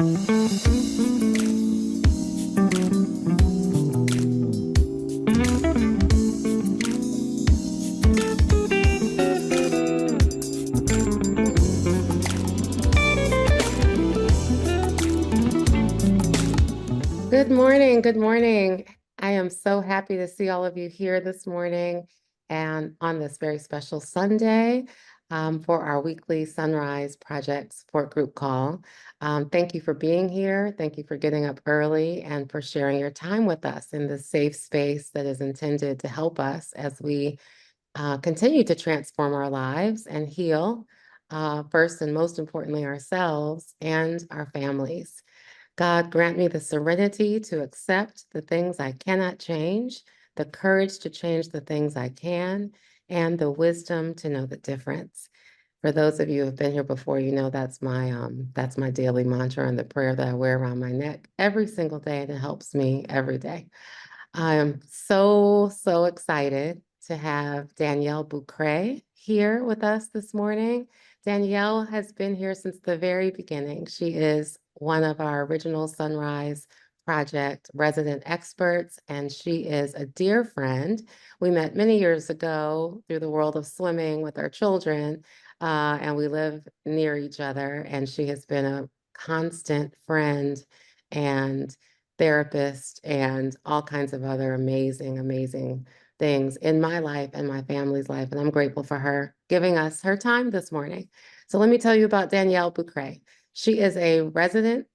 Good morning. Good morning. I am so happy to see all of you here this morning and on this very special Sunday for our weekly SonRise Project support group call. Thank you for being here. Thank you for getting up early and for sharing your time with us in this safe space that is intended to help us as we continue to transform our lives and heal, first and most importantly, ourselves and our families. God, grant me the serenity to accept the things I cannot change, the courage to change the things I can, and the wisdom to know the difference. For those of you who have been here before, you know that's my daily mantra and the prayer that I wear around my neck every single day, and it helps me every day. I am so excited to have Danielle Boucret here with us this morning. Danielle has been here since the very beginning. She is one of our original SonRise Project resident experts, and she is a dear friend. We met many years ago through the world of swimming with our children, and we live near each other, and she has been a constant friend and therapist and all kinds of other amazing things in my life and my family's life. And I'm grateful for her giving us her time this morning. So let me tell you about Danielle Boucret. She is a resident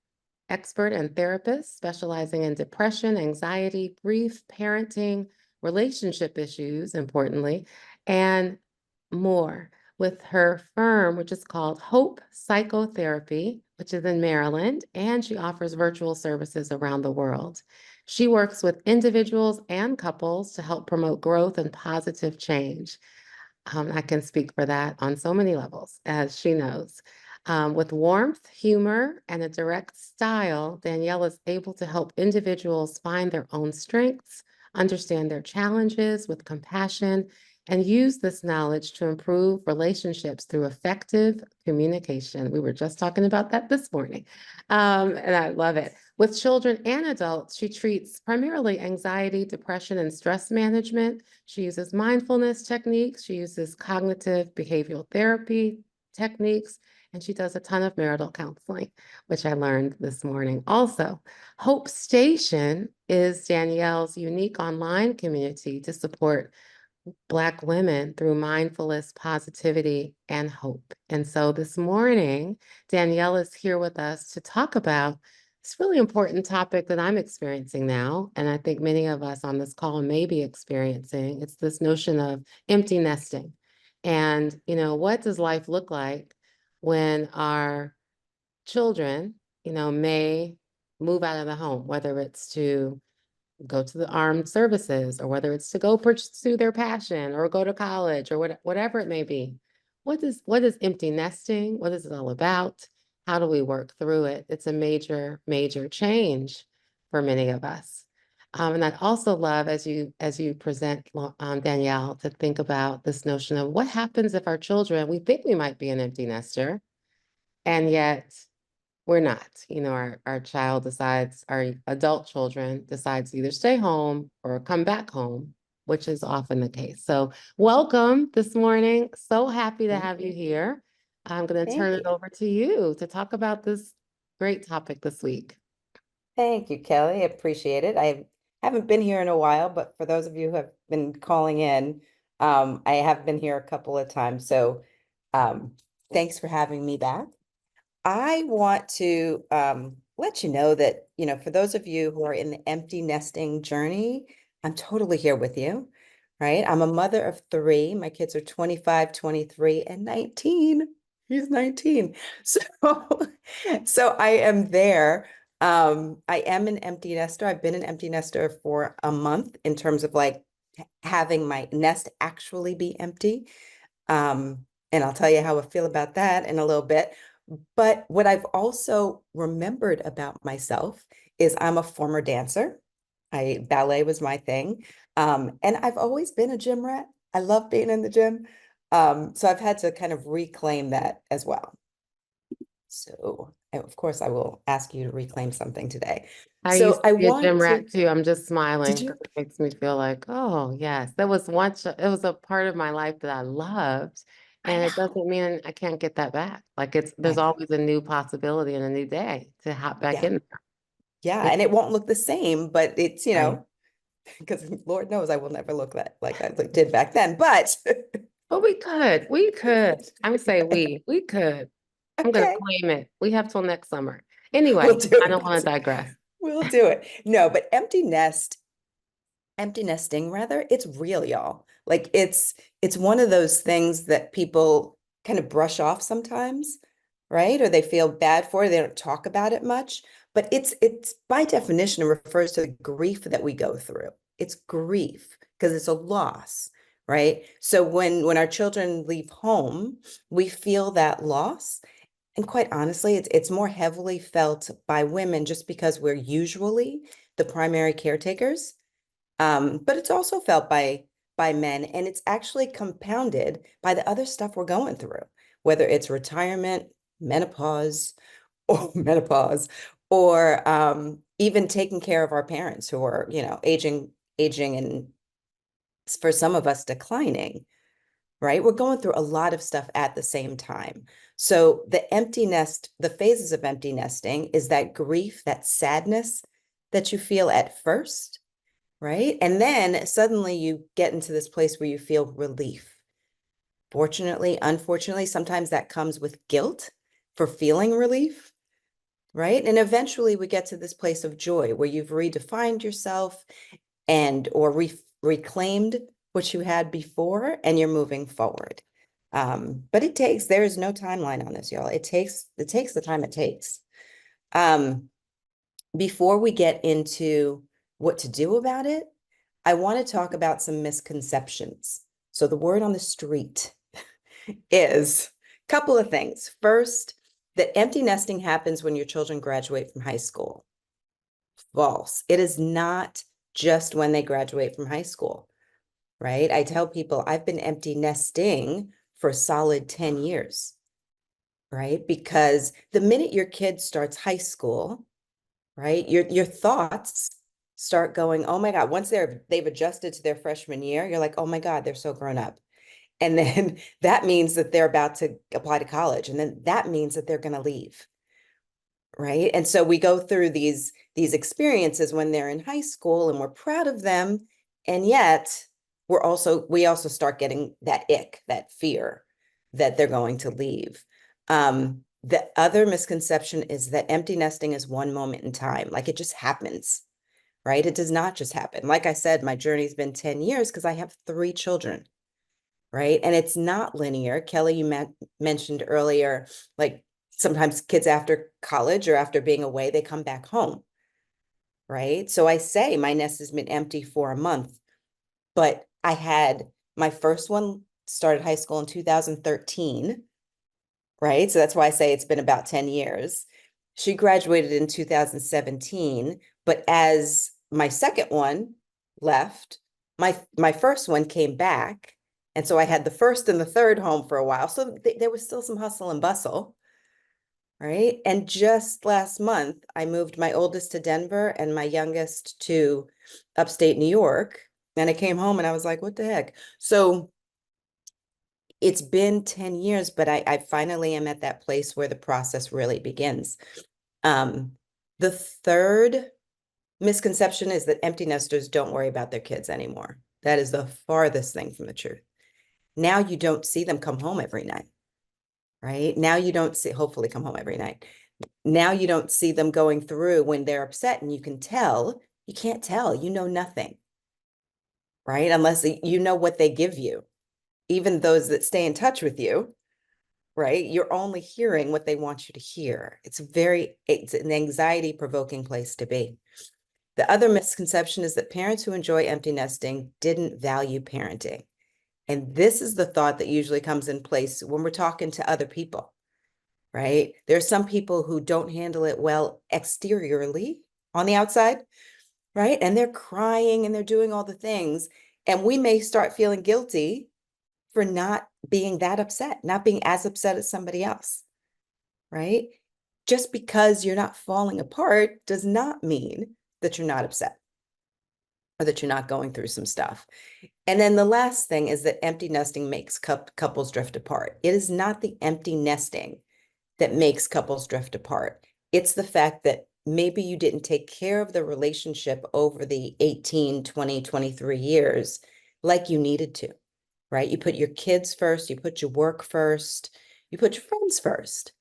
expert and therapist specializing in depression, anxiety, grief, parenting, relationship issues, importantly, and more with her firm, which is called Hope Psychotherapy, which is in Maryland, and she offers virtual services around the world. She works with individuals and couples to help promote growth and positive change. I can speak for that on so many levels, as she knows. With warmth, humor, and a direct style, Danielle is able to help individuals find their own strengths, understand their challenges with compassion, and use this knowledge to improve relationships through effective communication. We were just talking about that this morning, and I love it. With children and adults, she treats primarily anxiety, depression, and stress management. She uses mindfulness techniques. She uses cognitive behavioral therapy techniques, and she does a ton of marital counseling, which I learned this morning. Also, Hope Station is Danielle's unique online community to support Black women through mindfulness, positivity, and hope. And so this morning, Danielle is here with us to talk about this really important topic that I'm experiencing now, and I think many of us on this call may be experiencing. It's this notion of empty nesting. And, what does life look like when our children, may move out of the home, whether it's to go to the armed services or whether it's to go pursue their passion or go to college or whatever it may be. What is empty nesting? What is it all about? How do we work through it? It's a major change for many of us. And I'd also love, as you present, Danielle, to think about this notion of what happens if our children, we think we might be an empty nester, and yet we're not. Our child decides, our adult children decides to either stay home or come back home, which is often the case. So welcome this morning. So happy to have you here. I'm going to turn it over to you to talk about this great topic this week. Thank you, Kelly. I appreciate it. I haven't been here in a while, but for those of you who have been calling in, I have been here a couple of times. So thanks for having me back. I want to let you know that, for those of you who are in the empty nesting journey, I'm totally here with you, right? I'm a mother of 3. My kids are 25, 23, and 19. He's 19. So I am there. I am an empty nester. I've been an empty nester for a month in terms of like having my nest actually be empty. And I'll tell you how I feel about that in a little bit. But what I've also remembered about myself is I'm a former dancer. Ballet was my thing. And I've always been a gym rat. I love being in the gym. So I've had to kind of reclaim that as well. So, of course, I will ask you to reclaim something today. I So used to I be a want gym to, rat too. I'm just did smiling you? because it makes me feel like, oh yes, that was once it was a part of my life that I loved. I And it know. doesn't mean I can't get that back. Like I there's know. always a new possibility and a new day to hop back Yeah. in Yeah. there. And it won't look the same, but it's, Right. because Lord knows I will never look that like I did back then. But But we could. I'm saying we could. I'm gonna okay, claim it. We have till next summer. we'll Anyway, do I don't want it. to digress. We'll do it. No, but empty nesting rather, it's real, y'all. Like it's one of those things that people kind of brush off sometimes, right? Or they feel bad for it. They don't talk about it much, but it's by definition, it refers to the grief that we go through. It's grief because it's a loss, right? So when our children leave home, we feel that loss. And quite honestly, it's more heavily felt by women just because we're usually the primary caretakers. But it's also felt by men, and it's actually compounded by the other stuff we're going through, whether it's retirement, menopause, or menopause, or even taking care of our parents who are, aging, and for some of us declining, right? We're going through a lot of stuff at the same time. So the phases of empty nesting is that grief, that sadness that you feel at first, right? And then suddenly you get into this place where you feel relief. Fortunately, unfortunately, sometimes that comes with guilt for feeling relief, right? And eventually we get to this place of joy where you've redefined yourself and or reclaimed what you had before and you're moving forward. But there is no timeline on this, y'all. It takes the time it takes. Um, Before we get into what to do about it, I want to talk about some misconceptions. So the word on the street is a couple of things. First, that empty nesting happens when your children graduate from high school. False. It is not just when they graduate from high school, right? I tell people I've been empty nesting for a solid 10 years, right? Because the minute your kid starts high school, right, your thoughts start going, oh my God, once they've adjusted to their freshman year, you're like, oh my God, they're so grown up. And then that means that they're about to apply to college. And then that means that they're going to leave. Right. And so we go through these experiences when they're in high school and we're proud of them. And yet we also start getting that ick, that fear that they're going to leave. The other misconception is that empty nesting is one moment in time, like it just happens, right? It does not just happen. Like I said, my journey's been 10 years because I have 3 children, right? And it's not linear. Kelli, you mentioned earlier, like sometimes kids after college or after being away, they come back home, right? So I say my nest has been empty for a month, but I had my first one started high school in 2013, right? So that's why I say it's been about 10 years. She graduated in 2017, but as my second one left, my first one came back. And so I had the first and the third home for a while. So there was still some hustle and bustle, right? And just last month, I moved my oldest to Denver and my youngest to upstate New York. And I came home and I was like, what the heck? So it's been 10 years, but I finally am at that place where the process really begins. Um, the third misconception is that empty nesters don't worry about their kids anymore. That is the farthest thing from the truth. Now you don't see them come home every night, right? Now you don't see, hopefully come home every night. Now you don't see them going through when they're upset and you can't tell, you know nothing, right? Unless you know what they give you. Even those that stay in touch with you, right? You're only hearing what they want you to hear. It's an anxiety provoking place to be. The other misconception is that parents who enjoy empty nesting didn't value parenting. And this is the thought that usually comes in place when we're talking to other people, right? There are some people who don't handle it well exteriorly on the outside, right? And they're crying and they're doing all the things. And we may start feeling guilty for not being that upset, not being as upset as somebody else, right? just because you're not falling apart does not mean that you're not upset or that you're not going through some stuff. And then the last thing is that empty nesting makes couples drift apart. It is not the empty nesting that makes couples drift apart. It's the fact that maybe you didn't take care of the relationship over the 18, 20, 23 years like you needed to, right? You put your kids first, you put your work first, you put your friends first,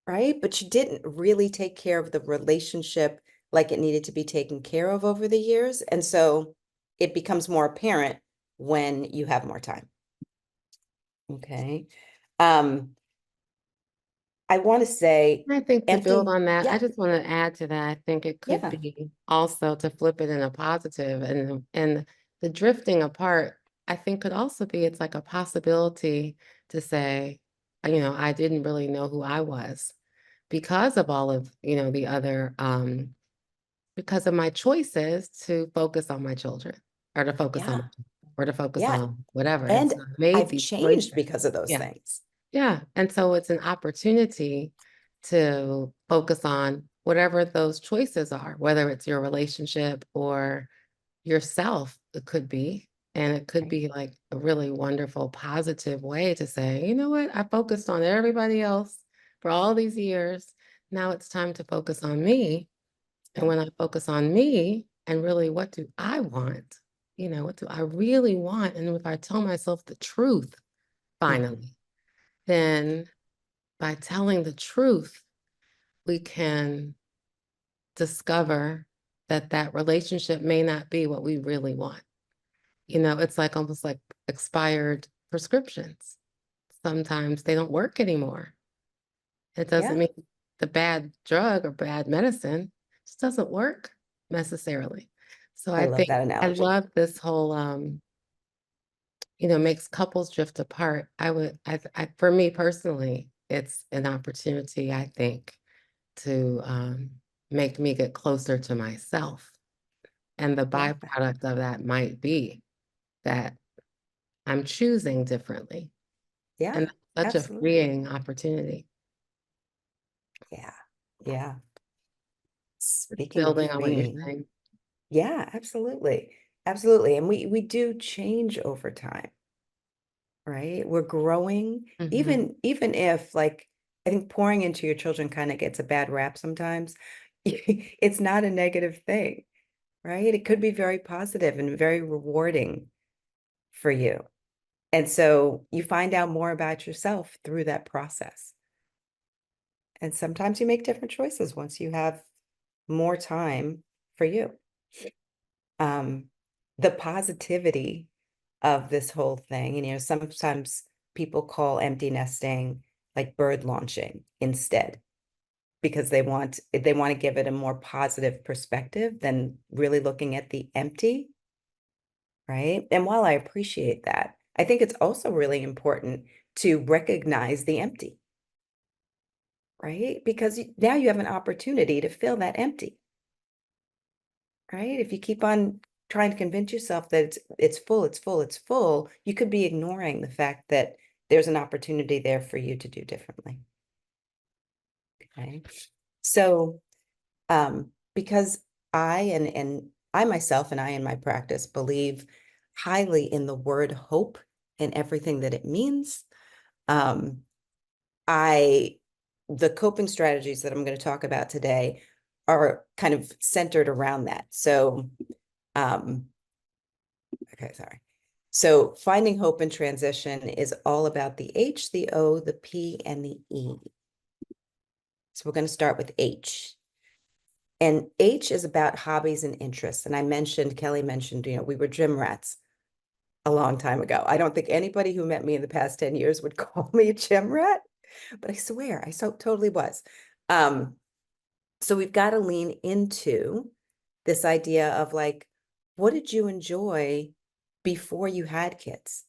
right? But you didn't really take care of the relationship like it needed to be taken care of over the years. And so it becomes more apparent when you have more time. Okay. Um, I want to say I think to build empty, on that, I yeah, just want to add to that. I think it could yeah, be also to flip it in a positive, and the drifting apart, I think could also be it's like a possibility to say, I didn't really know who I was because of all of, the other because of my choices to focus on my children or to focus yeah, on or to focus yeah. on whatever. And And so I made I've these choices. changed because of those Yeah. things. Yeah. And so it's an opportunity to focus on whatever those choices are, whether it's your relationship or yourself, it could be. And it could Right, be like a really wonderful, positive way to say, you know what? I focused on everybody else for all these years. Now it's time to focus on me. And right, when I focus on me and really what do I want? What do I really want? And if I tell myself the truth, mhm, finally, then by telling the truth, we can discover that that relationship may not be what we really want. It's like almost like expired prescriptions. Sometimes they don't work anymore. It doesn't yeah. mean the bad drug or bad medicine just doesn't work necessarily. So I I love think that I analogy. love this whole makes couples drift apart. For me personally, it's an opportunity, I think, to make me get closer to myself. And the Love that. byproduct of that might be that I'm choosing differently. Yeah, And that's such a absolutely. freeing opportunity. Yeah, yeah. Speaking of Building on what you're freeing, saying. yeah, absolutely. Absolutely. And we do change over time, right? We're growing, Hmm. even if like I think pouring into your children kind of gets a bad rap sometimes. It's not a negative thing, right? It could be very positive and very rewarding for you. And so you find out more about yourself through that process. And sometimes you make different choices once you have more time for you. Um, the positivity of this whole thing, and sometimes people call empty nesting like bird launching instead because they want to give it a more positive perspective than really looking at the empty, right? And while I appreciate that, I think it's also really important to recognize the empty, right? Because now you have an opportunity to fill that empty, right? If you keep on trying to convince yourself that it's full, it's full, it's full, you could be ignoring the fact that there's an opportunity there for you to do differently. Okay. So because and I myself and I in my practice believe highly in the word hope and everything that it means. Um, I the coping strategies that I'm going to talk about today are kind of centered around that. So, okay, sorry. So finding hope in transition is all about the H, the O, the P, and the E. So we're going to start with H. And H is about hobbies and interests. And Kelli mentioned, we were gym rats a long time ago. I don't think anybody who met me in the past 10 years would call me a gym rat, but I swear I so totally was. Um, so we've got to lean into this idea of like, what did you enjoy before you had kids?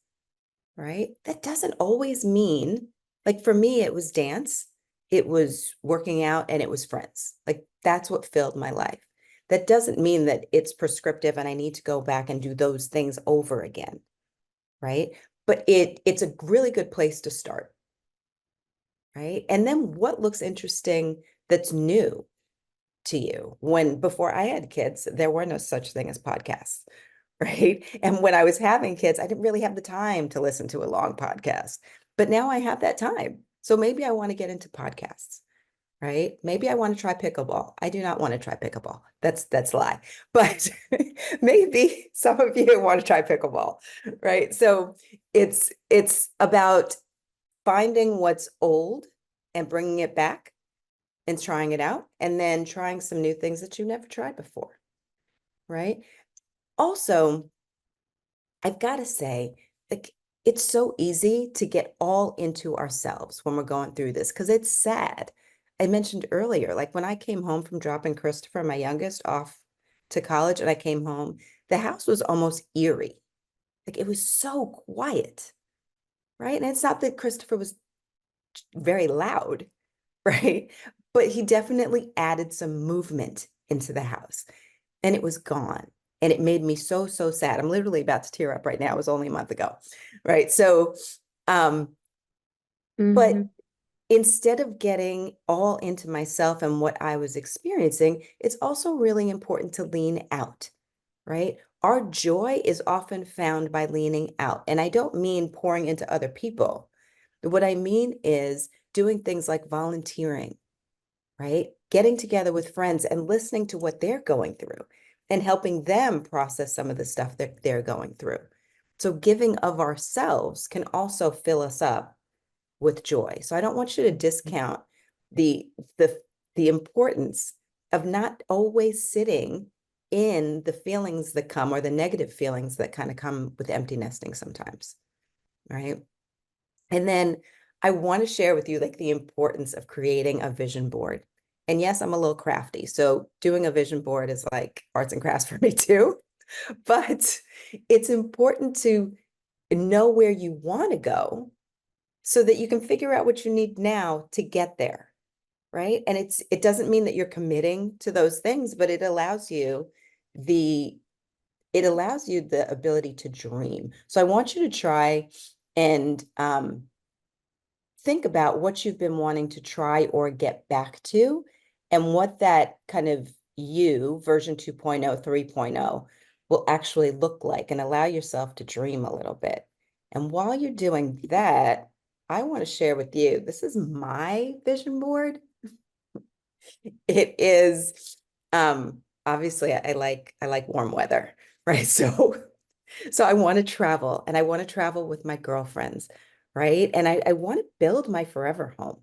Right? That doesn't always mean, like for me, it was dance, it was working out, and it was friends. Like that's what filled my life. That doesn't mean that it's prescriptive and I need to go back and do those things over again, right? But it's a really good place to start. right? And then what looks interesting that's new to you? When before I had kids, there were no such thing as podcasts, right? And when I was having kids, I didn't really have the time to listen to a long podcast, but now I have that time. So maybe I want to get into podcasts, right? Maybe I want to try pickleball. I do not want to try pickleball. That's a lie. But maybe some of you want to try pickleball, right? So it's about finding what's old and bringing it back and trying it out, and then trying some new things that you've never tried before, right? Also, I've got to say, like, it's so easy to get all into ourselves when we're going through this because it's sad. I mentioned earlier, like when I came home from dropping Christopher, my youngest, off to college, and I came home, the house was almost eerie. Like it was so quiet, right? And it's not that Christopher was very loud, right? But he definitely added some movement into the house, and it was gone. And it made me so, so sad. I'm literally about to tear up right now. It was only a month ago, right? So, but Mhm. instead of getting all into myself and what I was experiencing, it's also really important to lean out, right? Our joy is often found by leaning out. And I don't mean pouring into other people. What I mean is doing things like volunteering, right? Getting together with friends and listening to what they're going through and helping them process some of the stuff that they're going through. So giving of ourselves can also fill us up with joy. So I don't want you to discount the the the importance of not always sitting in the feelings that come, or the negative feelings that kind of come with empty nesting sometimes, right? And then I want to share with you like the importance of creating a vision board. And yes, I'm a little crafty. So doing a vision board is like arts and crafts for me too. But it's important to know where you want to go so that you can figure out what you need now to get there, right? And it doesn't mean that you're committing to those things, but the it allows you the ability to dream. So I want you to try and think about what you've been wanting to try or get back to, and what that kind of you version 2.0, 3.0 will actually look like, and allow yourself to dream a little bit. And while you're doing that, I want to share with you, this is my vision board. It is obviously I like warm weather, right? So I want to travel, and I want to travel with my girlfriends, right? And I want to build my forever home.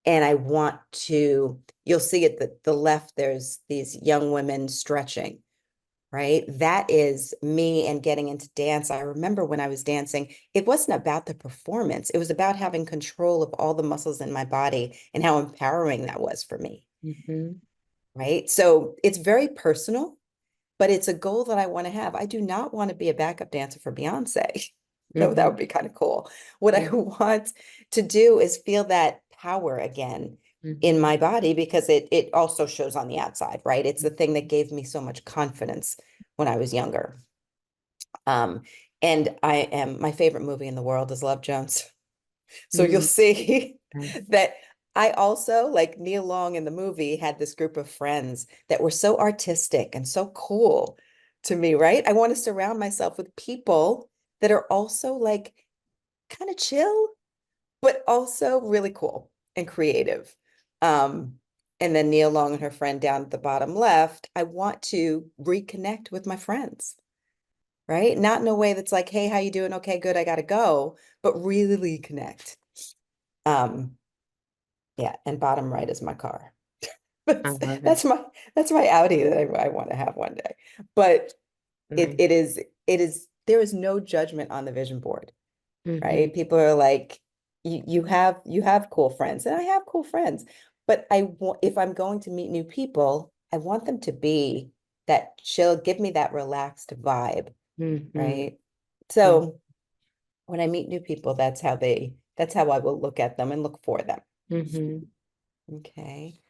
And I want to, you'll see at the left, there's these young women stretching, right? That is me and getting into dance. I remember when I was dancing, it wasn't about the performance. It was about having control of all the muscles in my body and how empowering that was for me, Mhm. right? So it's very personal, but it's a goal that I want to have. I do not want to be a backup dancer for Beyonce, though that Mhm. would be kind of cool. What I Yeah. want to do is feel that power again in Mhm. my body, because it also shows on the outside, right? It's the thing that gave me so much confidence when I was younger. Um, and my favorite movie in the world is Love Jones. So you'll Mhm. see Nice. that I also, like Neil Long in the movie, had this group of friends that were so artistic and so cool to me, right? I want to surround myself with people that are also like kind of chill, but also really cool and creative. Um, and then Neil Long and her friend down at the bottom left, I want to reconnect with my friends, right? Not in a way that's like, hey, how you doing? Okay, good, I gotta go, but really connect. Um, Yeah, and bottom right is my car. I That's love it. that's my that's my Audi that I want to have one day. But it Nice. it is it is there is no judgment on the vision board, Mhm. right? People are like, you have cool friends, and I have cool friends, but I want, if I'm going to meet new people, I want them to be that chill, give me that relaxed vibe, Mhm. right? Mhm. So when I meet new people, that's how I will look at them and look for them. Mhm. Okay.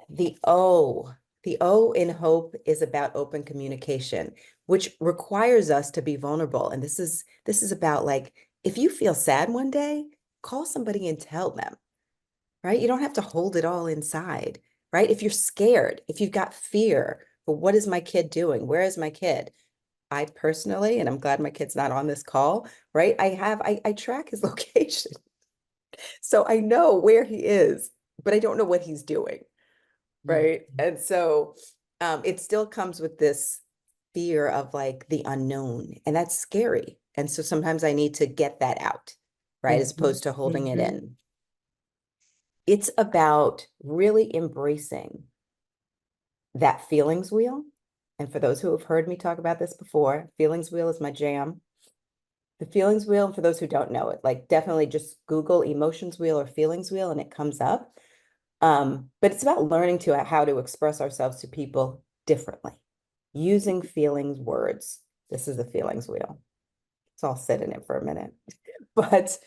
The O, the O in hope is about open communication, which requires us to be vulnerable. And this is about like, if you feel sad one day, call somebody and tell them, right? You don't have to hold it all inside, right? If you're scared, if you've got fear, well, what is my kid doing? Where is my kid? I personally, and I'm glad my kid's not on this call, right? I track his location. So I know where he is, but I don't know what he's doing, right? Mhm. And so it still comes with this fear of like the unknown, and that's scary. And so sometimes I need to get that out, right? As Mhm. opposed to holding it Mhm. in. It's about really embracing that feelings wheel. And for those who have heard me talk about this before, feelings wheel is my jam. The feelings wheel, for those who don't know it, like definitely just Google emotions wheel or feelings wheel and it comes up. But it's about learning to how to express ourselves to people differently, using feelings words. This is the feelings wheel. So I'll sit in it for a minute. But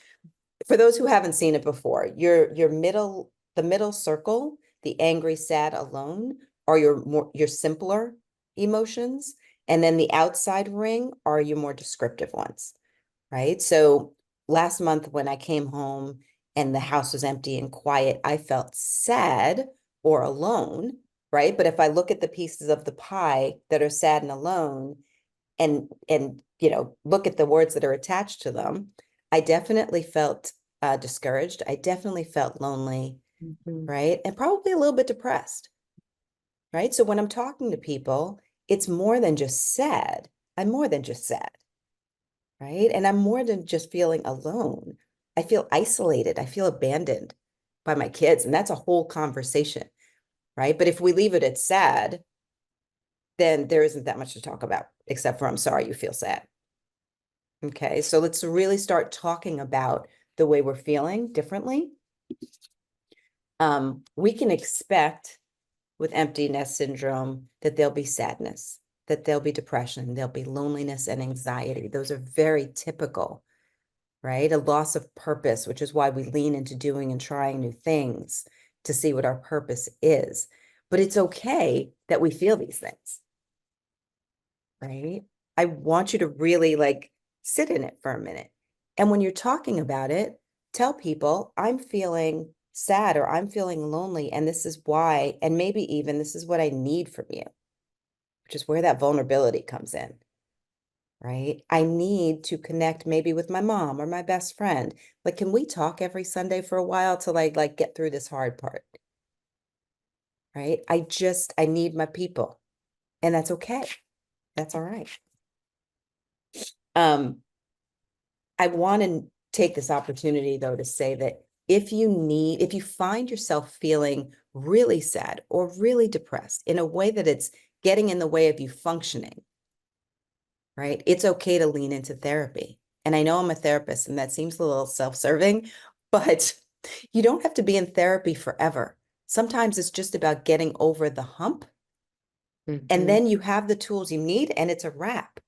for those who haven't seen it before, the middle circle, the angry, sad, alone, are your simpler emotions. And then the outside ring are your more descriptive ones, right? So last month when I came home and the house was empty and quiet, I felt sad or alone, right? But if I look at the pieces of the pie that are sad and alone and look at the words that are attached to them, I definitely felt discouraged. I definitely felt lonely, Mhm. right? And probably a little bit depressed, right? So when I'm talking to people, it's more than just sad. I'm more than just sad, right? And I'm more than just feeling alone. I feel isolated. I feel abandoned by my kids. And that's a whole conversation, right? But if we leave it at sad, then there isn't that much to talk about, except for I'm sorry you feel sad. Okay, so let's really start talking about the way we're feeling differently. We can expect with empty nest syndrome that there'll be sadness, that there'll be depression, there'll be loneliness and anxiety. Those are very typical, right? A loss of purpose, which is why we lean into doing and trying new things to see what our purpose is. But it's okay that we feel these things, right? I want you to really like sit in it for a minute. And when you're talking about it, tell people, I'm feeling sad or I'm feeling lonely, and this is why, and maybe even this is what I need from you, which is where that vulnerability comes in, right? I need to connect maybe with my mom or my best friend. Like, can we talk every Sunday for a while till I like get through this hard part, right? I need my people, and that's okay. That's all right. Um, I want to take this opportunity though to say that if you find yourself feeling really sad or really depressed in a way that it's getting in the way of you functioning, right? It's okay to lean into therapy. And I know I'm a therapist and that seems a little self-serving, but you don't have to be in therapy forever. Sometimes it's just about getting over the hump, and Mhm. then you have the tools you need and it's a wrap,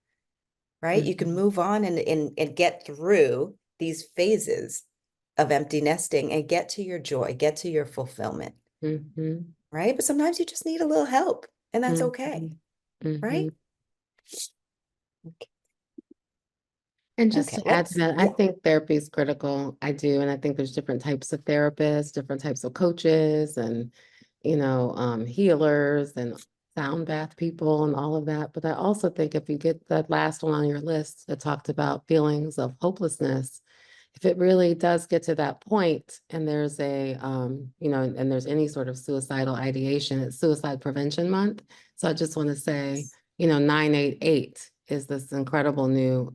right? You can Mhm. move on and get through these phases of empty nesting and get to your joy, get to your fulfillment, Mhm. right? But sometimes you just need a little help, and that's okay, Mhm. right? Mhm. And just Okay, to add to that, I yeah. think therapy is critical. I do. And I think there's different types of therapists, different types of coaches, and, healers and sound bath people and all of that. But I also think if you get that last one on your list that talked about feelings of hopelessness, if it really does get to that point and there's and there's any sort of suicidal ideation, it's Suicide Prevention Month. So I just want to say, 988 is this incredible new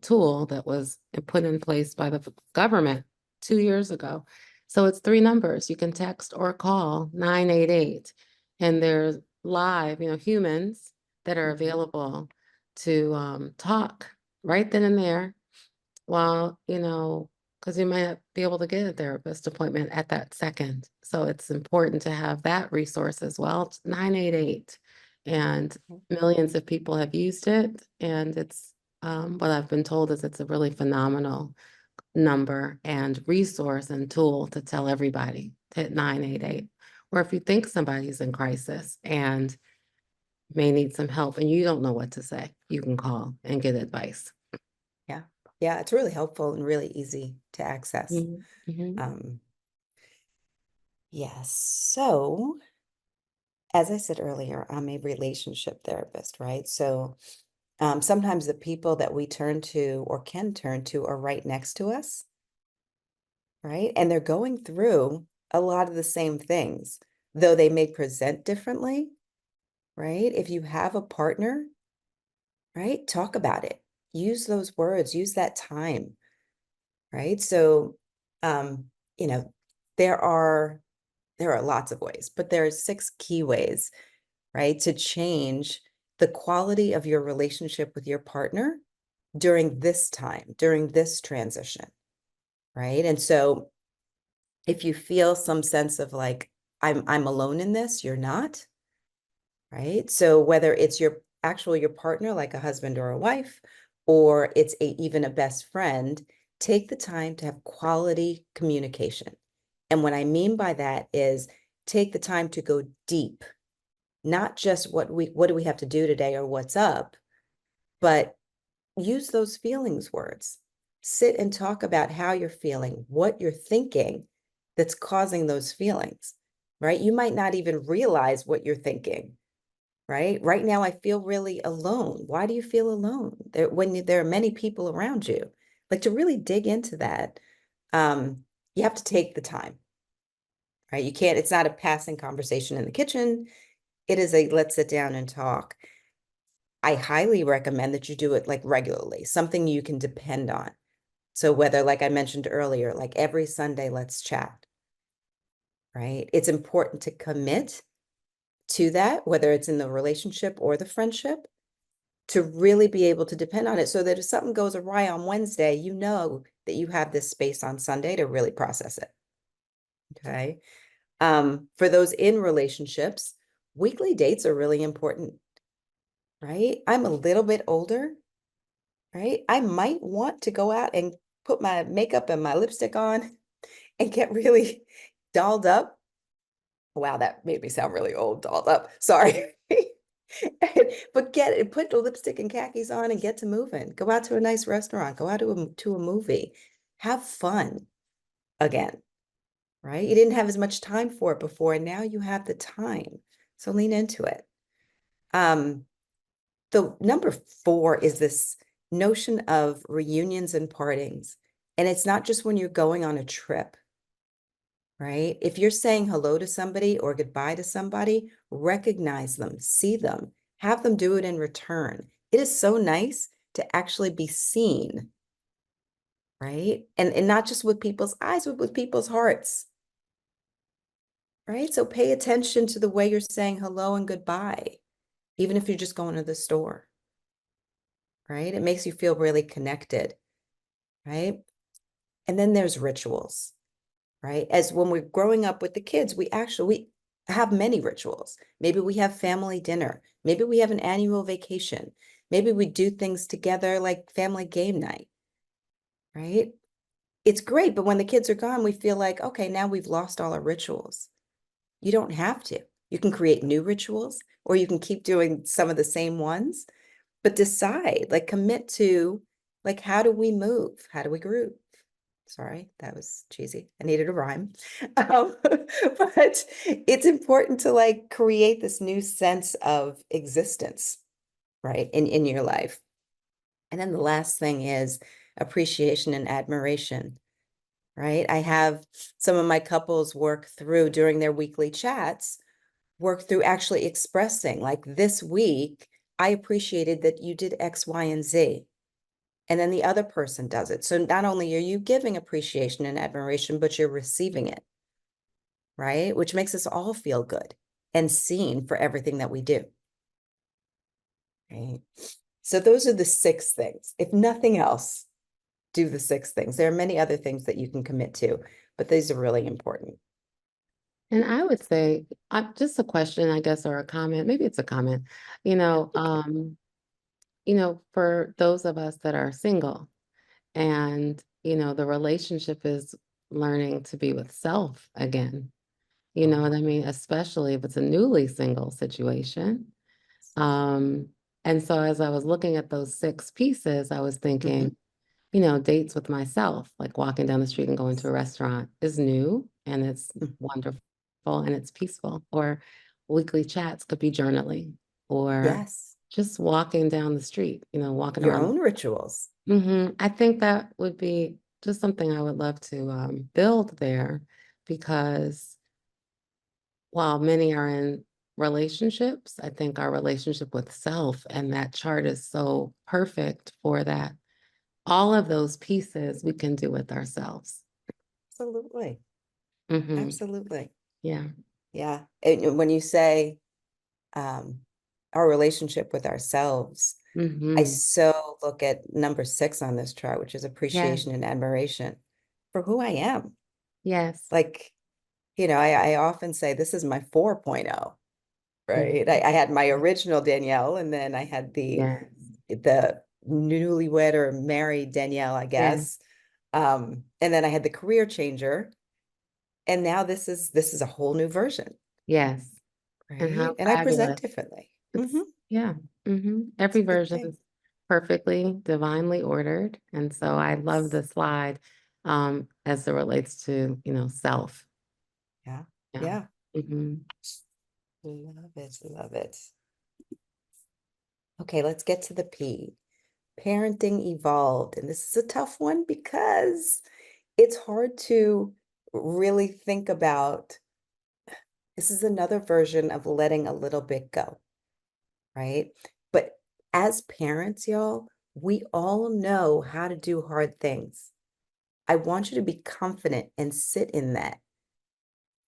tool that was put in place by the government 2 years ago. So it's three numbers. You can text or call 988, and there's live, humans that are Mhm. available to talk right then and there well, because you might not be able to get a therapist appointment at that second. So it's important to have that resource as well. It's 988. And millions of people have used it. And it's what I've been told is it's a really phenomenal number and resource and tool to tell everybody to hit 988. Or if you think somebody's in crisis and may need some help and you don't know what to say, you can call and get advice. Yeah. Yeah, it's really helpful and really easy to access. Mhm, mhm. Um, yes. So, as I said earlier, I'm a relationship therapist, right? So, sometimes the people that we turn to or can turn to are right next to us, right? And they're going through a lot of the same things, though they may present differently, right? If you have a partner, right, talk about it. Use those words, use that time, right? So, um, you know, there are there are lots of ways, but there are 6 key ways, right, to change the quality of your relationship with your partner during this time, during this transition, right? And so if you feel some sense of like, I'm alone in this, you're not, right? So whether it's your partner, like a husband or a wife, or it's even a best friend, take the time to have quality communication. And what I mean by that is take the time to go deep, not just what do we have to do today or what's up, but use those feelings words. Sit and talk about how you're feeling, what you're thinking that's causing those feelings, right? You might not even realize what you're thinking, right? Right now, I feel really alone. Why do you feel alone when there are many people around you? Like to really dig into that, um, you have to take the time, right? You can't, it's not a passing conversation in the kitchen. It is a let's sit down and talk. I highly recommend that you do it like regularly, something you can depend on. So whether, like I mentioned earlier, like every Sunday, let's chat, right? It's important to commit to that, whether it's in the relationship or the friendship, to really be able to depend on it so that if something goes awry on Wednesday, you know that you have this space on Sunday to really process it. Okay. For those in relationships, weekly dates are really important, right? I'm a little bit older, right? I might want to go out and put my makeup and my lipstick on and get really dolled up. Wow, that made me sound really old, dolled up. Sorry. But put the lipstick and khakis on and get to moving. Go out to a nice restaurant, go out to a movie. Have fun again, right? You didn't have as much time for it before, and now you have the time. So lean into it. Um, the number 4 is this notion of reunions and partings. And it's not just when you're going on a trip, right? If you're saying hello to somebody or goodbye to somebody, recognize them, see them, have them do it in return. It is so nice to actually be seen, right? And not just with people's eyes, but with people's hearts, right? So pay attention to the way you're saying hello and goodbye, even if you're just going to the store, right? It makes you feel really connected, right? And then there's rituals, right? As when we're growing up with the kids, we have many rituals. Maybe we have family dinner. Maybe we have an annual vacation. Maybe we do things together like family game night, right? It's great, but when the kids are gone, we feel like, okay, now we've lost all our rituals. You don't have to. You can create new rituals or you can keep doing some of the same ones, but decide, like commit to, like, how do we move? How do we groove? Sorry, that was cheesy. I needed a rhyme. But it's important to like create this new sense of existence, right, in your life. And then the last thing is appreciation and admiration, right? I have some of my couples work through during their weekly chats, work through actually expressing, like this week, I appreciated that you did X, Y, and Z. And then the other person does it. So not only are you giving appreciation and admiration, but you're receiving it, right? Which makes us all feel good and seen for everything that we do, right? So those are the 6 things. If nothing else, do the 6 things. There are many other things that you can commit to, but these are really important. And I would say, just a question, I guess, or a comment, maybe it's a comment, you know, for those of us that are single and, the relationship is learning to be with self again, you know what I mean? Especially if it's a newly single situation. Um, and so as I was looking at those 6 pieces, I was Mhm. thinking, dates with myself, like walking down the street and going to a restaurant is new and it's wonderful and it's peaceful. Or weekly chats could be journaling or Yes, just walking down the street, walking your around. own rituals. I think that would be just something I would love to build there because while many are in relationships, I think our relationship with self and that chart is so perfect for that. All of those pieces we can do with ourselves. Absolutely. Hmm. Absolutely. Yeah. Yeah. And when you say um, our relationship with ourselves, I Hmm. so look at number 6 on this chart, which is Yes. appreciation and admiration for who I am. Yes. Like, I often say this is my 4.0, right? Mhm. I had my original Danielle, and then I had Yes. the newlywed or married Danielle, I Yes. guess. And then I had the career changer, and now this is a whole new version, Yes. And right? how And I present fabulous. differently. It's, yeah. It's Every a good version thing. is perfectly divinely ordered. And so I love the slide as it relates to, self. Yeah. Yeah. Yeah. Hmm. Love it. Love it. Okay, let's get to the P. Parenting evolved. And this is a tough one because it's hard to really think about. This is another version of letting a little bit go, right? But as parents, y'all, we all know how to do hard things. I want you to be confident and sit in that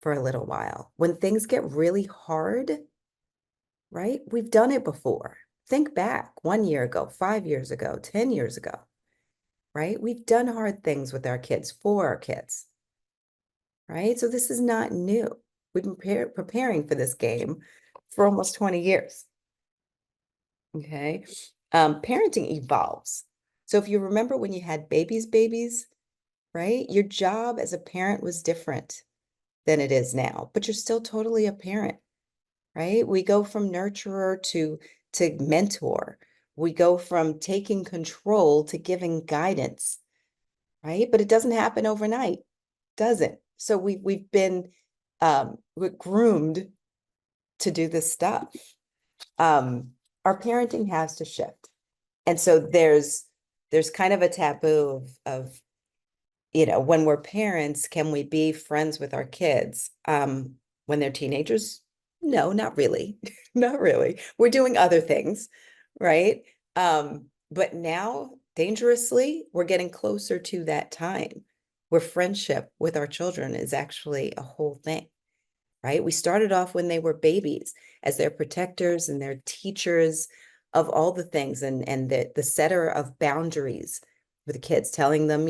for a little while. When things get really hard, right? We've done it before. Think back 1 year ago, 5 years ago, 10 years ago, right? We've done hard things with our kids for our kids, right? So this is not new. We've been preparing for this game for almost 20 years. Okay. Parenting evolves. So if you remember when you had babies, right? Your job as a parent was different than it is now, but you're still totally a parent, right? We go from nurturer to mentor. We go from taking control to giving guidance, right? But it doesn't happen overnight, does it? So we've been we're groomed to do this stuff. Our parenting has to shift. And so there's kind of a taboo of when we're parents, can we be friends with our kids? When they're teenagers? No, not really. Not really. We're doing other things, right? But now, dangerously, we're getting closer to that time where friendship with our children is actually a whole thing, right? We started off when they were babies as their protectors and their teachers of all the things and the setter of boundaries with the kids, telling them,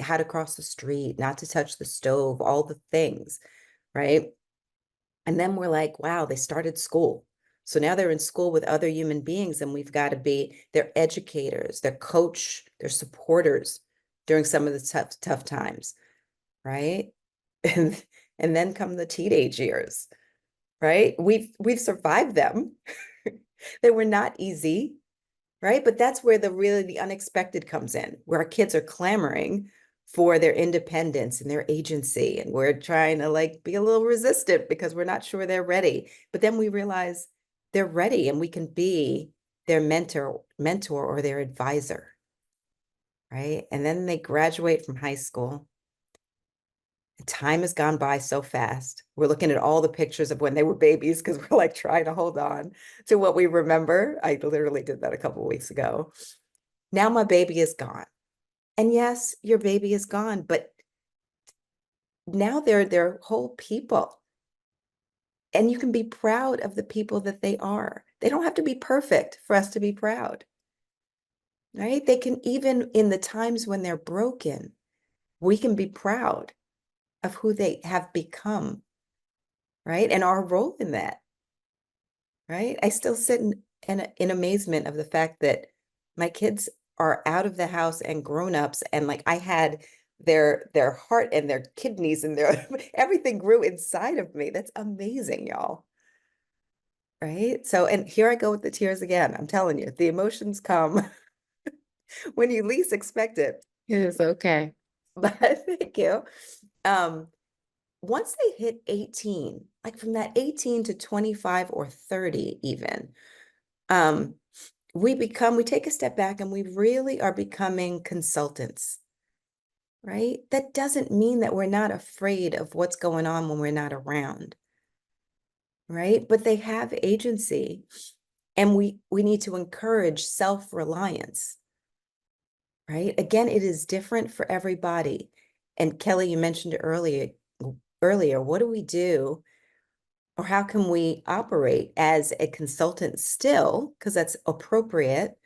how to cross the street, not to touch the stove, all the things, right? And then we're like, wow, they started school. So now they're in school with other human beings, and we've got to be their educators, their coach, their supporters during some of the tough times, right? And and then come the teenage years, right? We've survived them. They were not easy, right? But that's where the unexpected comes in, where our kids are clamoring for their independence and their agency, and we're trying to like be a little resistant because we're not sure they're ready. But then we realize they're ready, and we can be their mentor or their advisor, right? And then they graduate from high school. Time has gone by so fast. We're looking at all the pictures of when they were babies because we're like trying to hold on to what we remember. I literally did that a couple of weeks ago. Now my baby is gone. And yes, your baby is gone, but now they're whole people. And you can be proud of the people that they are. They don't have to be perfect for us to be proud, right? They can, even in the times when they're broken, we can be proud of who they have become, right? And our role in that, right? I still sit in amazement of the fact that my kids are out of the house and grown-ups, and like I had their heart and their kidneys and their everything grew inside of me. That's amazing, y'all. Right? So, and here I go with the tears again. I'm telling you, the emotions come. when you least expect it. It is okay. But thank you. Um, Once they hit 18, like from that 18 to 25 or 30 even, um, we take a step back and we really are becoming consultants, right? That doesn't mean that we're not afraid of what's going on when we're not around, right? But they have agency, and we need to encourage self-reliance, right? Again, it is different for everybody. And Kelly, you mentioned it earlier, what do we do, or how can we operate as a consultant still, because that's appropriate,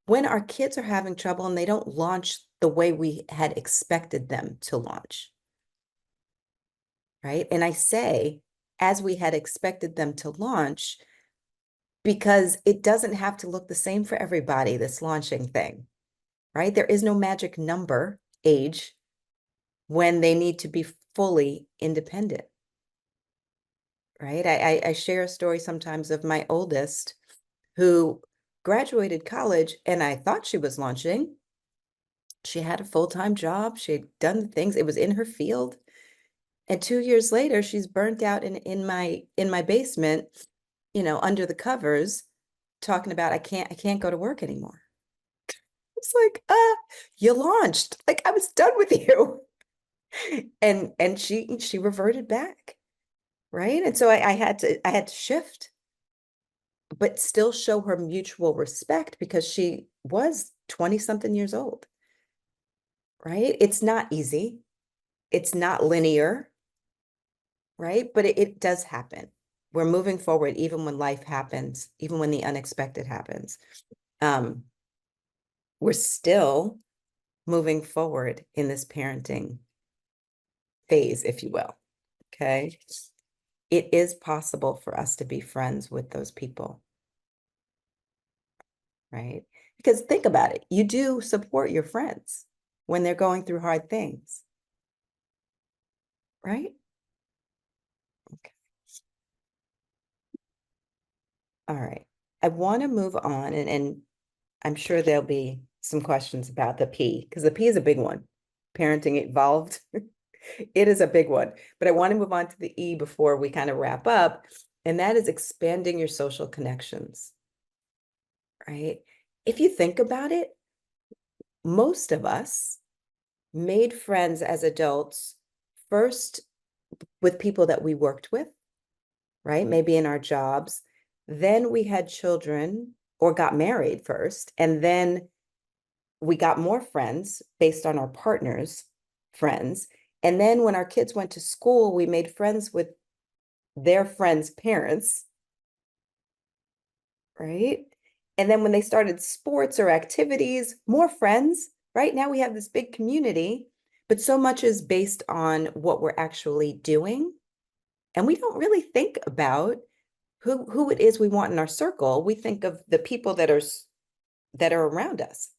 when our kids are having trouble and they don't launch the way we had expected them to launch, right? And I say, as we had expected them to launch, because it doesn't have to look the same for everybody, this launching thing, right? There is no magic number age when they need to be fully independent, right? I share a story sometimes of my oldest who graduated college, and I thought she was launching. She had a full-time job. She had done the things. It was in her field. And 2 years later, she's burnt out in my basement, under the covers, talking about I can't go to work anymore. It's like, you launched. Like, I was done with you. And she reverted back, right? And so I had to shift, but still show her mutual respect because she was 20 something years old, right? It's not easy. It's not linear, right? But it does happen. We're moving forward even when life happens, even when the unexpected happens. Um, we're still moving forward in this parenting phase, if you will. Okay. It is possible for us to be friends with those people, right? Because think about it, you do support your friends when they're going through hard things, right? Okay. All right. I want to move on, and I'm sure there'll be some questions about the P, because the P is a big one. Parenting evolved. It is a big one. But I want to move on to the E before we kind of wrap up, and that is expanding your social connections, right? If you think about it, most of us made friends as adults first with people that we worked with, right? Maybe in our jobs. Then we had children or got married first, and then we got more friends based on our partners' friends. And then when our kids went to school, we made friends with their friends' parents, right? And then when they started sports or activities, more friends, right? Now we have this big community, but so much is based on what we're actually doing. And we don't really think about who it is we want in our circle. We think of the people that are around us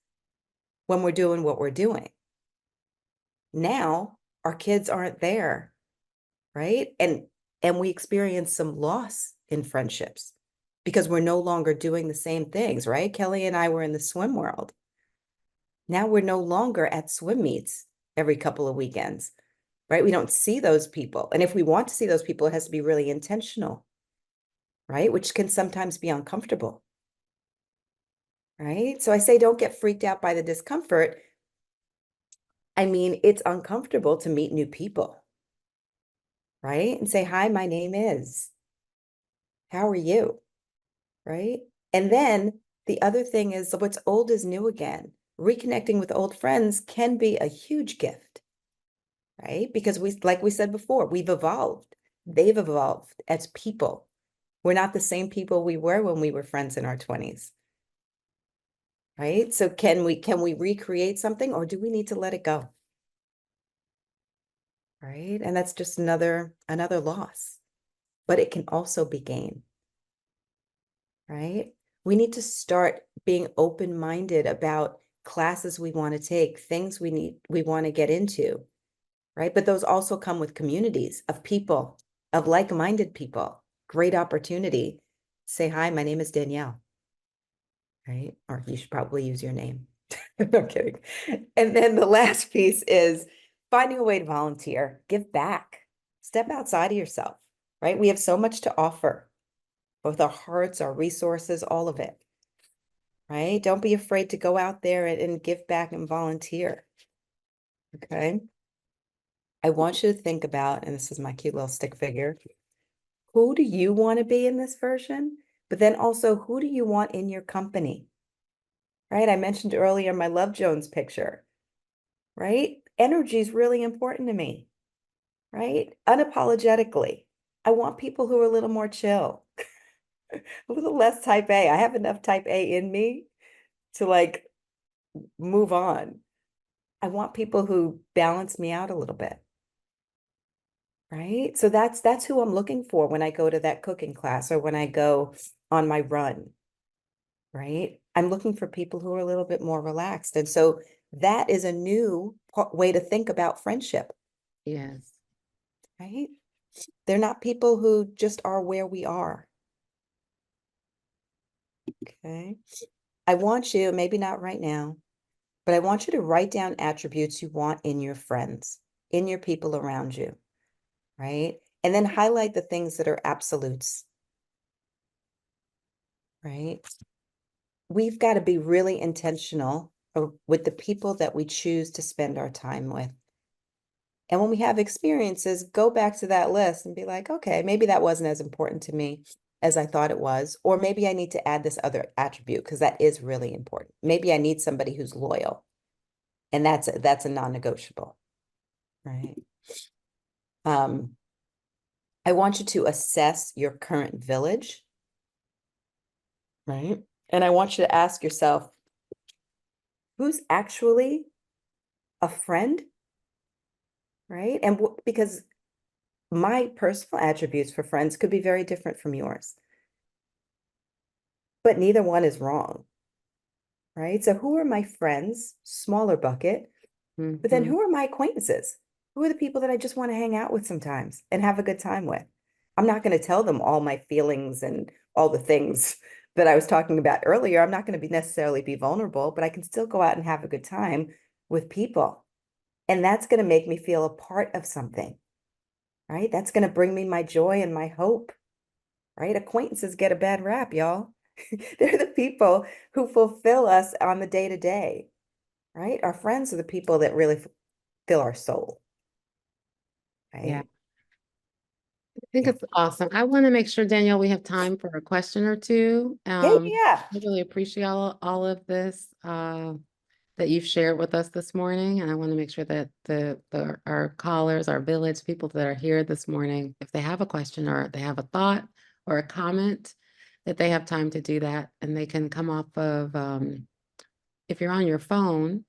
when we're doing what we're doing. Now our kids aren't there, right? And we experience some loss in friendships because we're no longer doing the same things, right? Kelly and I were in the swim world. Now we're no longer at swim meets every couple of weekends, right? We don't see those people. And if we want to see those people, it has to be really intentional, right? Which can sometimes be uncomfortable, right? So I say, don't get freaked out by the discomfort. I mean, it's uncomfortable to meet new people, right? And say, hi, my name is, how are you? Right? And then the other thing is what's old is new again. Reconnecting with old friends can be a huge gift, right? Because like we said before, we've evolved. They've evolved as people. We're not the same people we were when we were friends in our 20s. Right? So can we recreate something, or do we need to let it go? Right? And that's just another loss. But it can also be gain. Right? We need to start being open-minded about classes we want to take, things we want to get into, right? But those also come with communities of people, of like-minded people. Great opportunity. Say, hi, my name is Danielle, right? Or you should probably use your name. I'm kidding. And then the last piece is finding a way to volunteer, give back, step outside of yourself, right? We have so much to offer, both our hearts, our resources, all of it, right? Don't be afraid to go out there and give back and volunteer. Okay. I want you to think about, and this is my cute little stick figure, who do you want to be in this version? But then also, who do you want in your company? Right? I mentioned earlier my Love Jones picture, right? Energy is really important to me, right? Unapologetically. I want people who are a little more chill, a little less type A. I have enough type A in me to like move on. I want people who balance me out a little bit. Right? So that's who I'm looking for when I go to that cooking class or when I go on my run, right? I'm looking for people who are a little bit more relaxed. And so that is a new way to think about friendship, Yes. right? They're not people who just are where we are. Okay. I want you, maybe not right now, but I want you to write down attributes you want in your friends, in your people around you, right? And then highlight the things that are absolutes, right? We've got to be really intentional with the people that we choose to spend our time with. And when we have experiences, go back to that list and be like, okay, maybe that wasn't as important to me as I thought it was. Or maybe I need to add this other attribute because that is really important. Maybe I need somebody who's loyal. And that's a non-negotiable, right? I want you to assess your current village, right? And I want you to ask yourself, who's actually a friend, right? And because my personal attributes for friends could be very different from yours, but neither one is wrong, right? So who are my friends? Smaller bucket. But then Mm-hmm. who are my acquaintances? Who are the people that I just want to hang out with sometimes and have a good time with? I'm not going to tell them all my feelings and all the things that I was talking about earlier. I'm not going to be necessarily be vulnerable, but I can still go out and have a good time with people. And that's going to make me feel a part of something, right? That's going to bring me my joy and my hope, right? Acquaintances get a bad rap, y'all. They're the people who fulfill us on the day to day, right? Our friends are the people that really fill our soul, Yeah. right? I think Yeah. it's awesome. I want to make sure, Danielle, we have time for a question or two. Yeah, yeah. I really appreciate all of this that you've shared with us this morning. And I want to make sure that our callers, our village people that are here this morning, if they have a question or they have a thought or a comment, that they have time to do that. And they can come off of, if you're on your phone,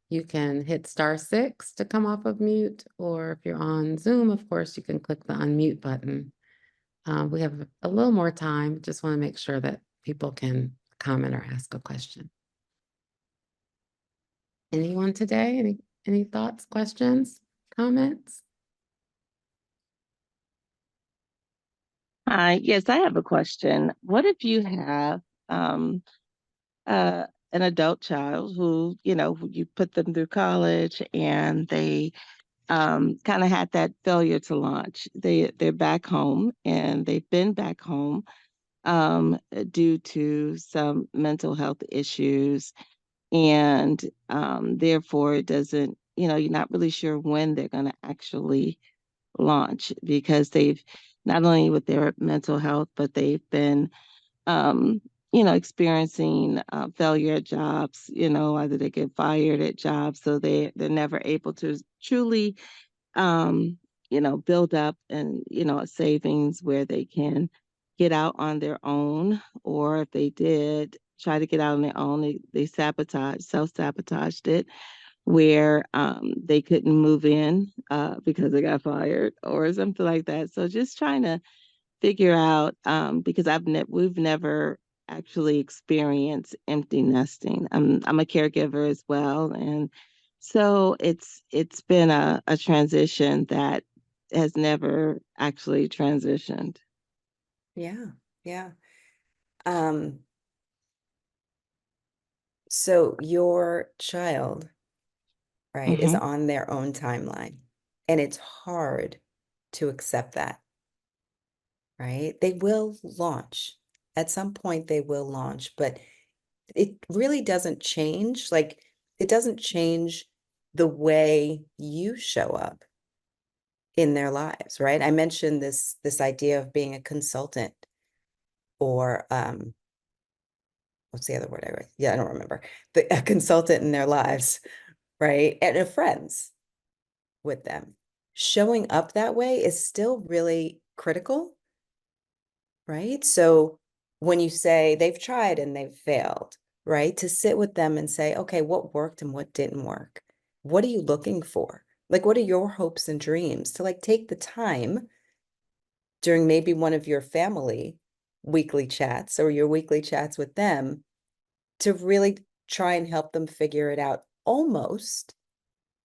you can hit *6 to come off of mute, or if you're on Zoom, of course, you can click the unmute button. We have a little more time. Just want to make sure that people can comment or ask a question. Anyone today? Any thoughts, questions, comments? Hi, yes, I have a question. What if you have um, an adult child who, who you put them through college and they kind of had that failure to launch. They're back home and they've been back home due to some mental health issues, and therefore it doesn't, you're not really sure when they're going to actually launch because they've not only with their mental health, but they've been, um, experiencing failure at jobs. Either they get fired at jobs, so they're never able to truly, um, build up and a savings where they can get out on their own, or if they did try to get out on their own, they self-sabotaged it where they couldn't move in because they got fired or something like that. So just trying to figure out because we've never actually experienced empty nesting. I'm a caregiver as well, and so it's been a transition that has never actually transitioned. Yeah. Yeah. Um, So your child, right, is Hmm. on their own timeline, and it's hard to accept that, right? They will launch. At some point they will launch, but it really doesn't change. Like, it doesn't change the way you show up in their lives, right? I mentioned this idea of being a consultant, or what's the other word I wrote? Yeah, I don't remember. A consultant in their lives, right? And a friends with them. Showing up that way is still really critical, right? So when you say they've tried and they've failed, right? To sit with them and say, okay, what worked and what didn't work? What are you looking for? Like, what are your hopes and dreams? To like take the time during maybe one of your family weekly chats or your weekly chats with them to really try and help them figure it out, almost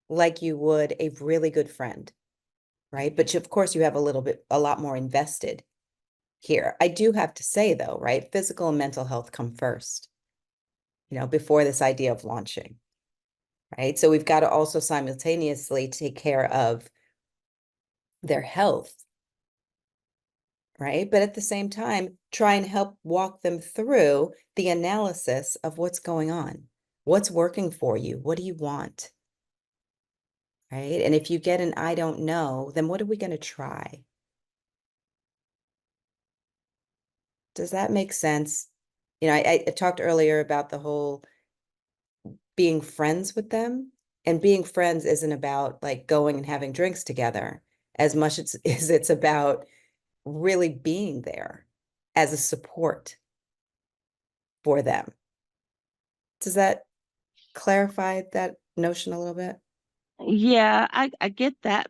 like you would a really good friend, right? But of course, you have a lot more invested here. I do have to say, though, right? Physical and mental health come first, before this idea of launching, right? So we've got to also simultaneously take care of their health, right? But at the same time, try and help walk them through the analysis of what's going on. What's working for you? What do you want? Right? And if you get an I don't know, then what are we going to try? Does that make sense? I talked earlier about the whole being friends with them, and being friends isn't about like going and having drinks together as much as it's about really being there as a support for them. Does that clarify that notion a little bit? Yeah, I get that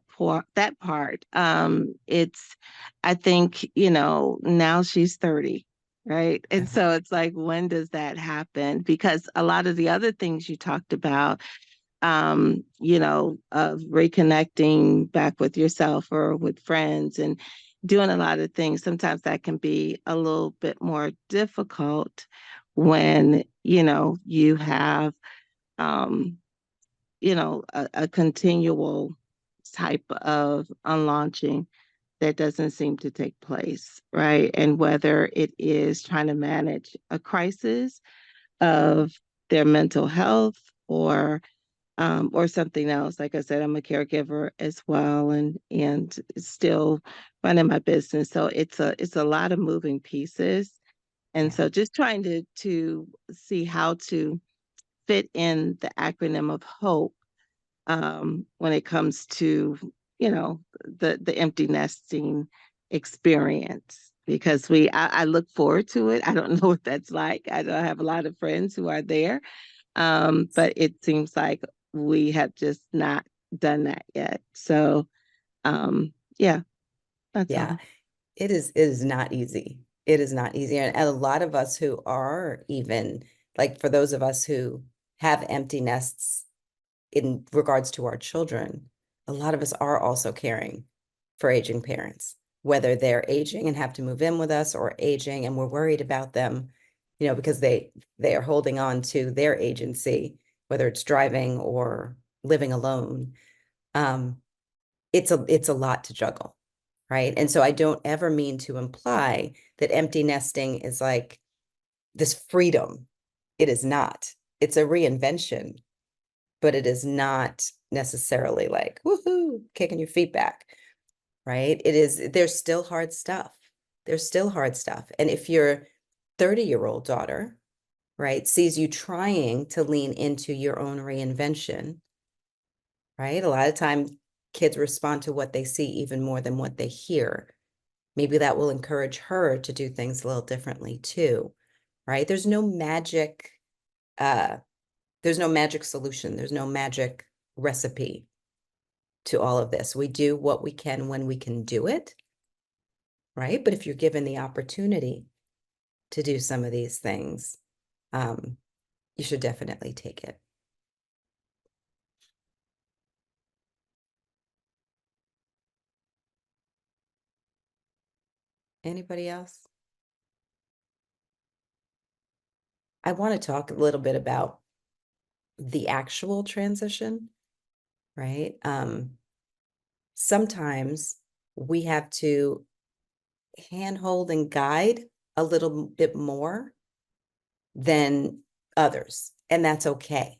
part. It's I think, now she's 30, right? And Okay. so it's like, when does that happen? Because a lot of the other things you talked about, of reconnecting back with yourself or with friends and doing a lot of things, sometimes that can be a little bit more difficult when, you have um a continual type of unlaunching that doesn't seem to take place, right? And whether it is trying to manage a crisis of their mental health, or something else. Like I said, I'm a caregiver as well, and still running my business. So it's a lot of moving pieces. And Yeah. so just trying to see how to fit in the acronym of HOPE, when it comes to, the empty nesting experience, because I look forward to it. I don't know what that's like. I don't have a lot of friends who are there, but it seems like we have just not done that yet. So, yeah, that's Yeah. all. It is not easy. It is not easy. And a lot of us who are, even like, for those of us who have empty nests in regards to our children, a lot of us are also caring for aging parents, whether they're aging and have to move in with us, or aging and we're worried about them, because they are holding on to their agency, whether it's driving or living alone. Um, it's a lot to juggle, right? And so I don't ever mean to imply that empty nesting is like this freedom. It is not. It's a reinvention, but it is not necessarily like woohoo, kicking your feet back, right? There's still hard stuff. There's still hard stuff. And if your 30-year-old daughter, right, sees you trying to lean into your own reinvention, right? A lot of times kids respond to what they see even more than what they hear. Maybe that will encourage her to do things a little differently too, right? Uh, there's no magic solution. There's no magic recipe to all of this. We do what we can when we can do it, right? But if you're given the opportunity to do some of these things, um, you should definitely take it. Anybody else? I want to talk a little bit about the actual transition, right? Sometimes we have to handhold and guide a little bit more than others, and that's okay,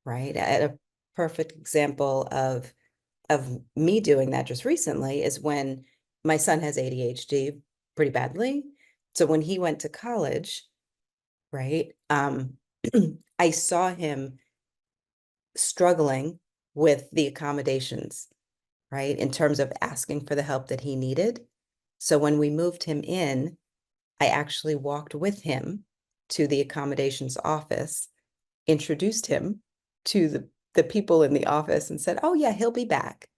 right? A perfect example of me doing that just recently is when my son has ADHD pretty badly. So when he went to college, right, I saw him struggling with the accommodations, right, in terms of asking for the help that he needed. So when we moved him in, I actually walked with him to the accommodations office, introduced him to the people in the office and said, oh yeah, he'll be back,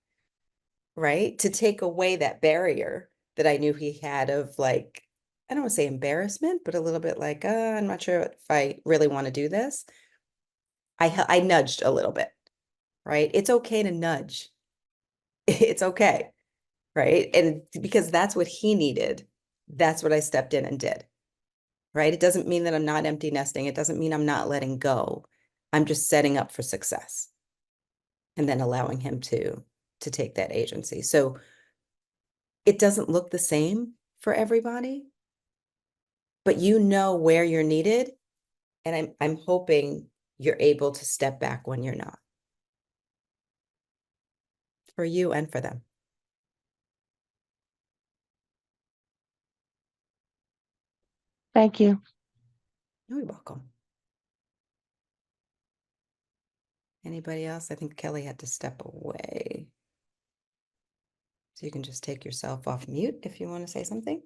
right? To take away that barrier that I knew he had of like, I don't want to say embarrassment, but a little bit like, I'm not sure if I really want to do this. I nudged a little bit, right? It's okay to nudge. It's okay, right? And because that's what he needed, that's what I stepped in and did, right? It doesn't mean that I'm not empty nesting. It doesn't mean I'm not letting go. I'm just setting up for success and then allowing him to take that agency. So it doesn't look the same for everybody, but you know where you're needed. And I'm hoping you're able to step back when you're not, for you and for them. Thank you. You're welcome. Anybody else? I think Kelly had to step away. So you can just take yourself off mute if you want to say something.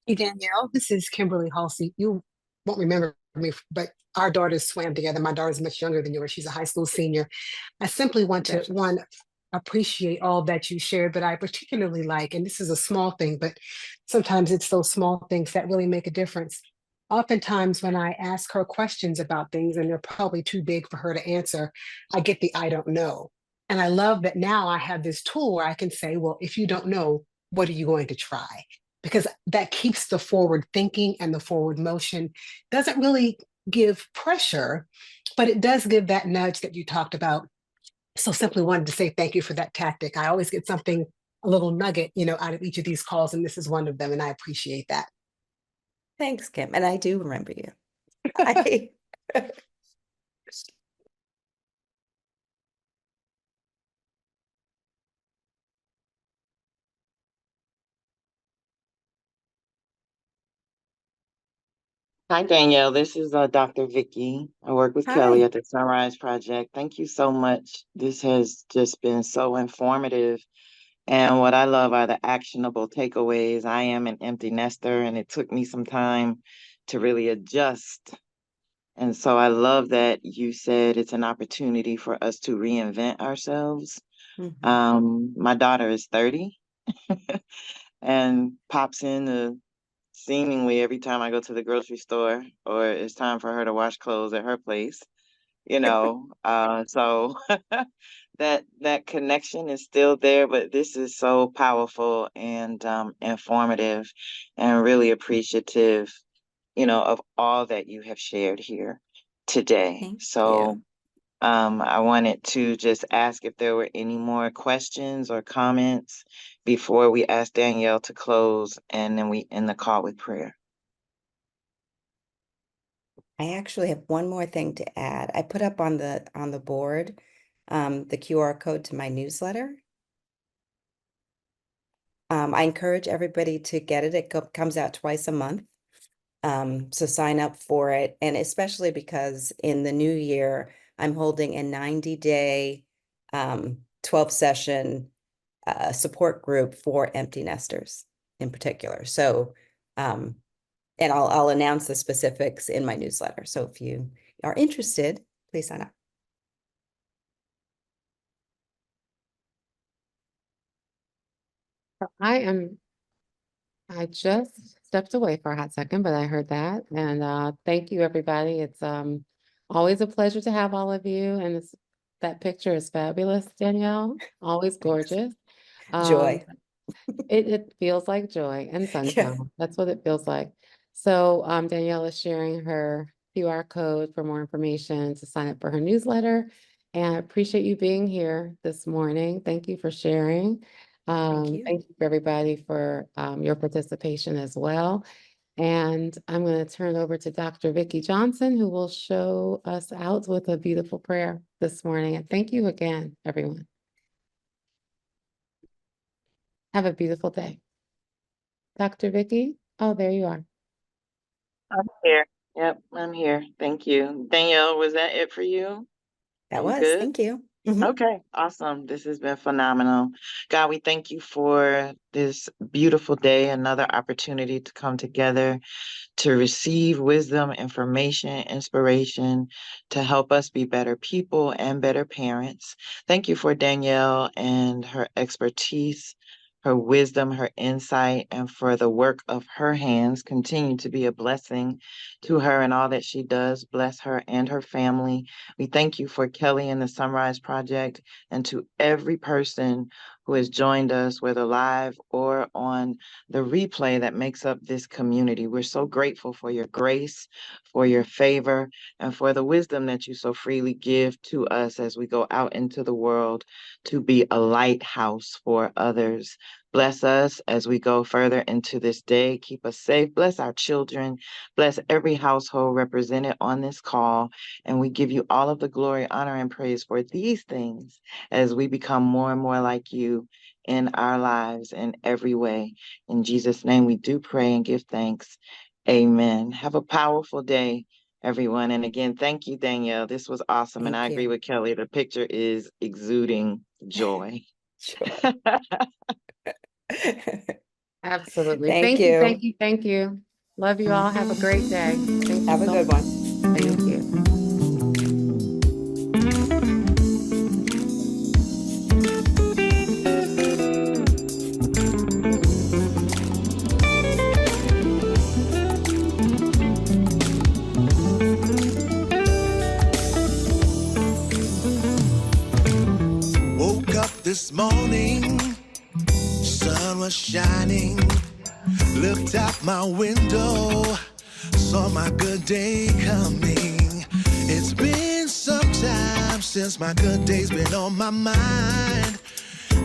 Hey Danielle, this is Kimberly Halsey. You won't remember me, but our daughters swam together. My daughter's much younger than yours. She's a high school senior. I simply want to, Congratulations. appreciate all that you shared, but I particularly like, and this is a small thing, but sometimes it's those small things that really make a difference. Oftentimes, when I ask her questions about things and they're probably too big for her to answer, I get the I don't know. And I love that now I have this tool where I can say, well, if you don't know, what are you going to try? Because that keeps the forward thinking and the forward motion. Doesn't really give pressure, but it does give that nudge that you talked about. So simply wanted to say thank you for that tactic. I always get something, a little nugget, out of each of these calls, and this is one of them, and I appreciate that. Thanks, Kim. And I do remember you. I Hi, Danielle. This is Dr. Vicky. I work with Kelly Hi. at the SonRise Project. Thank you so much. This has just been so informative. And what I love are the actionable takeaways. I am an empty nester, and it took me some time to really adjust. And so I love that you said it's an opportunity for us to reinvent ourselves. Mhm. My daughter is 30 and pops in seemingly every time I go to the grocery store or it's time for her to wash clothes at her place, so that connection is still there, but this is so powerful and informative and really appreciative, of all that you have shared here today. Thank So you. I wanted to just ask if there were any more questions or comments before we ask Danielle to close and then we end the call with prayer. I actually have one more thing to add. I put up on the board the QR code to my newsletter. I encourage everybody to get it. It comes out twice a month. So sign up for it. And especially because in the new year, I'm holding a 90-day 12 session support group for empty nesters in particular. So, and I'll announce the specifics in my newsletter. So if you are interested, please sign up. I just stepped away for a hot second, but I heard that. And thank you, everybody. It's always a pleasure to have all of you. And that picture is fabulous, Danielle. Always gorgeous. Um, Joy. it feels like joy and Yeah. sunshine. That's what it feels like. So Danielle is sharing her QR code for more information to sign up for her newsletter. And I appreciate you being here this morning. Thank you for sharing. you. Thank you for everybody for your participation as well. And I'm going to turn it over to Dr. Vicki Johnson, who will show us out with a beautiful prayer this morning. And thank you again, everyone. Have a beautiful day. Dr. Vicki? Oh, there you are. I'm here. Yep, I'm here. Thank you. Danielle, was that it for you? That You was. good? Thank you. Mhm. Okay, awesome. This has been phenomenal. God, we thank you for this beautiful day, another opportunity to come together to receive wisdom, information, inspiration to help us be better people and better parents. Thank you for Danielle and her expertise, her wisdom, her insight, and for the work of her hands. Continue to be a blessing to her and all that she does. Bless her and her family. We thank you for Kelli and the SonRise Project, and to every person who has joined us, whether live or on the replay that makes up this community. We're so grateful for your grace, for your favor, and for the wisdom that you so freely give to us as we go out into the world to be a lighthouse for others. Bless us as we go further into this day. Keep us safe. Bless our children. Bless every household represented on this call. And we give you all of the glory, honor, and praise for these things as we become more and more like you in our lives in every way. In Jesus' name, we do pray and give thanks. Amen. Have a powerful day, everyone. And again, thank you, Danielle. This was awesome. And I Thank agree you. with Kelly. The picture is exuding joy. Joy. Absolutely. Thank Thank you, you. thank you, thank you. Love you all. Have a great day. Thank you Have a so good much. one. Thank you. Woke up this morning, sun was shining. Looked out my window, saw my good day coming. It's been some time since my good day's been on my mind.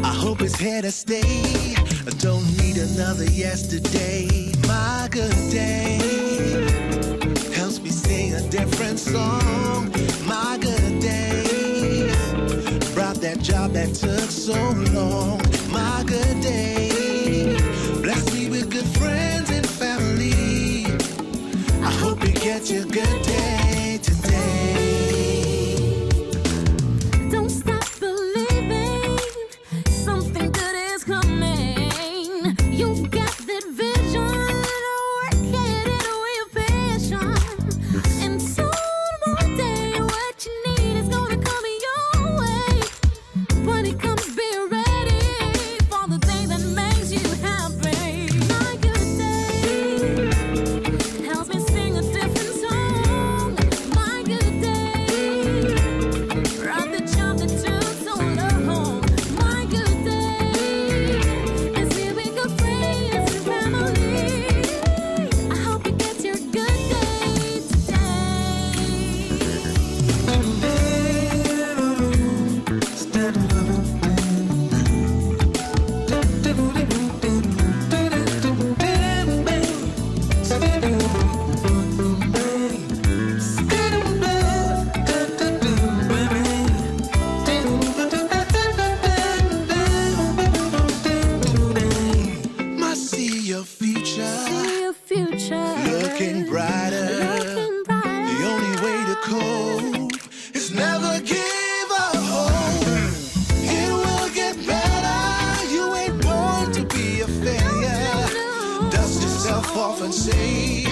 I hope it's here to stay. I don't need another yesterday. My good day helps me sing a different song. My good day brought that job that took so long. My good day blessed me with good friends and family. I hope you get your good day today. Don't stop believing something good is coming. You got that vision, work it in with passion. And soon one day what you need is gonna come your way. When it comes, be ready for the thing that makes you happy. My good day helps me sing a different song. My good day brought the job that took so long. My good day is here with good friends and family. I hope you get your good day I see your future See your future looking brighter. looking brighter. The only way to cope is never give up hope. It will get better. You ain't born to be a failure. Dust yourself off and say,